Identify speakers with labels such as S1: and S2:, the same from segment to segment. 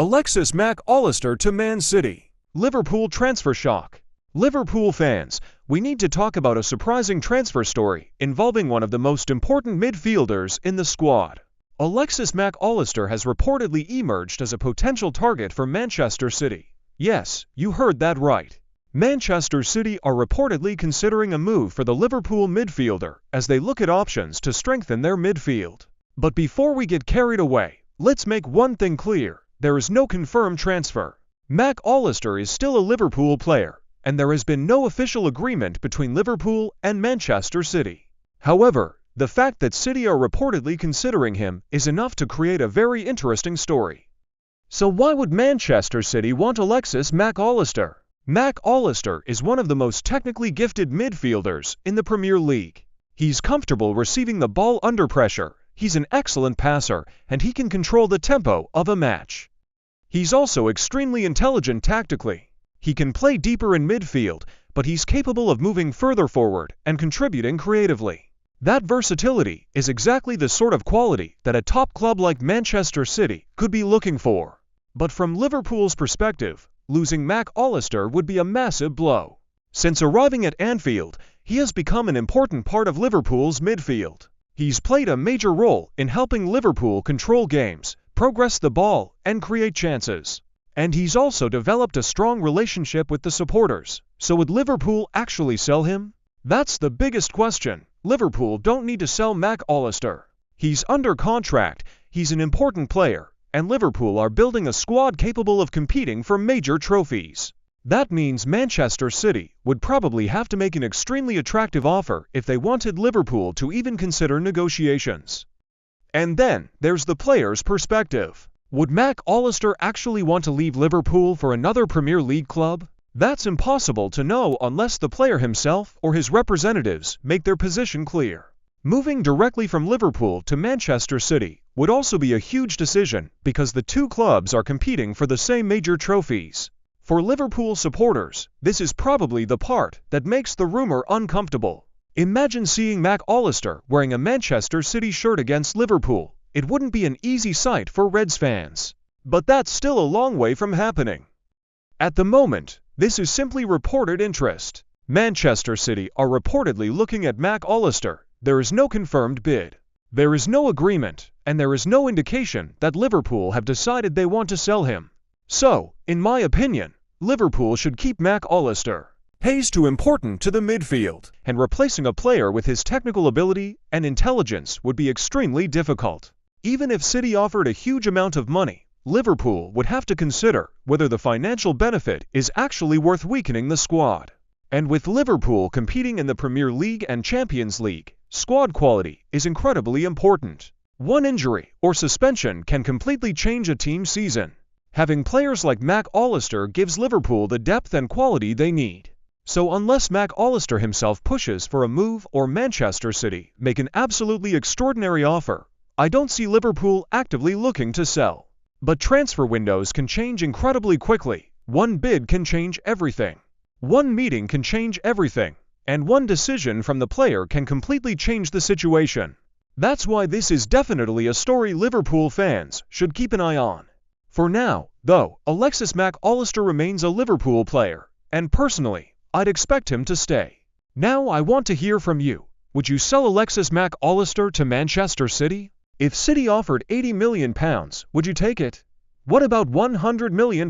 S1: Alexis Mac Allister to Man City. Liverpool transfer shock. Liverpool fans, we need to talk about a surprising transfer story involving one of the most important midfielders in the squad. Alexis Mac Allister has reportedly emerged as a potential target for Manchester City. Yes, you heard that right. Manchester City are reportedly considering a move for the Liverpool midfielder as they look at options to strengthen their midfield. But before we get carried away, let's make one thing clear. There is no confirmed transfer. Mac Allister is still a Liverpool player, and there has been no official agreement between Liverpool and Manchester City. However, the fact that City are reportedly considering him is enough to create a very interesting story. So why would Manchester City want Alexis Mac Allister? Mac Allister is one of the most technically gifted midfielders in the Premier League. He's comfortable receiving the ball under pressure, he's an excellent passer, and he can control the tempo of a match. He's also extremely intelligent tactically. He can play deeper in midfield, but he's capable of moving further forward and contributing creatively. That versatility is exactly the sort of quality that a top club like Manchester City could be looking for. But from Liverpool's perspective, losing Mac Allister would be a massive blow. Since arriving at Anfield, he has become an important part of Liverpool's midfield. He's played a major role in helping Liverpool control games, progress the ball, and create chances. And he's also developed a strong relationship with the supporters. So would Liverpool actually sell him? That's the biggest question. Liverpool don't need to sell Mac Allister. He's under contract, he's an important player, and Liverpool are building a squad capable of competing for major trophies. That means Manchester City would probably have to make an extremely attractive offer if they wanted Liverpool to even consider negotiations. And then, there's the player's perspective. Would Mac Allister actually want to leave Liverpool for another Premier League club? That's impossible to know unless the player himself or his representatives make their position clear. Moving directly from Liverpool to Manchester City would also be a huge decision because the two clubs are competing for the same major trophies. For Liverpool supporters, this is probably the part that makes the rumor uncomfortable. Imagine seeing Mac Allister wearing a Manchester City shirt against Liverpool. It wouldn't be an easy sight for Reds fans. But that's still a long way from happening. At the moment, this is simply reported interest. Manchester City are reportedly looking at Mac Allister. There is no confirmed bid. There is no agreement, and there is no indication that Liverpool have decided they want to sell him. So, in my opinion, Liverpool should keep Mac Allister. He's too important to the midfield, and replacing a player with his technical ability and intelligence would be extremely difficult. Even if City offered a huge amount of money, Liverpool would have to consider whether the financial benefit is actually worth weakening the squad. And with Liverpool competing in the Premier League and Champions League, squad quality is incredibly important. One injury or suspension can completely change a team's season. Having players like Mac Allister gives Liverpool the depth and quality they need. So unless Mac Allister himself pushes for a move or Manchester City make an absolutely extraordinary offer, I don't see Liverpool actively looking to sell. But transfer windows can change incredibly quickly. One bid can change everything. One meeting can change everything. And one decision from the player can completely change the situation. That's why this is definitely a story Liverpool fans should keep an eye on. For now, though, Alexis Mac Allister remains a Liverpool player, and personally, I'd expect him to stay. Now I want to hear from you. Would you sell Alexis Mac Allister to Manchester City? If City offered £80 million, would you take it? What about £100 million?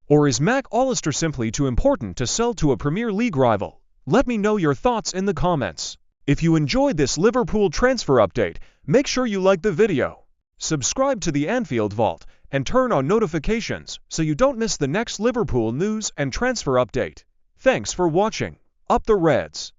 S1: Or is Mac Allister simply too important to sell to a Premier League rival? Let me know your thoughts in the comments. If you enjoyed this Liverpool transfer update, make sure you like the video, subscribe to the Anfield Vault, and turn on notifications so you don't miss the next Liverpool news and transfer update. Thanks for watching. Up the Reds!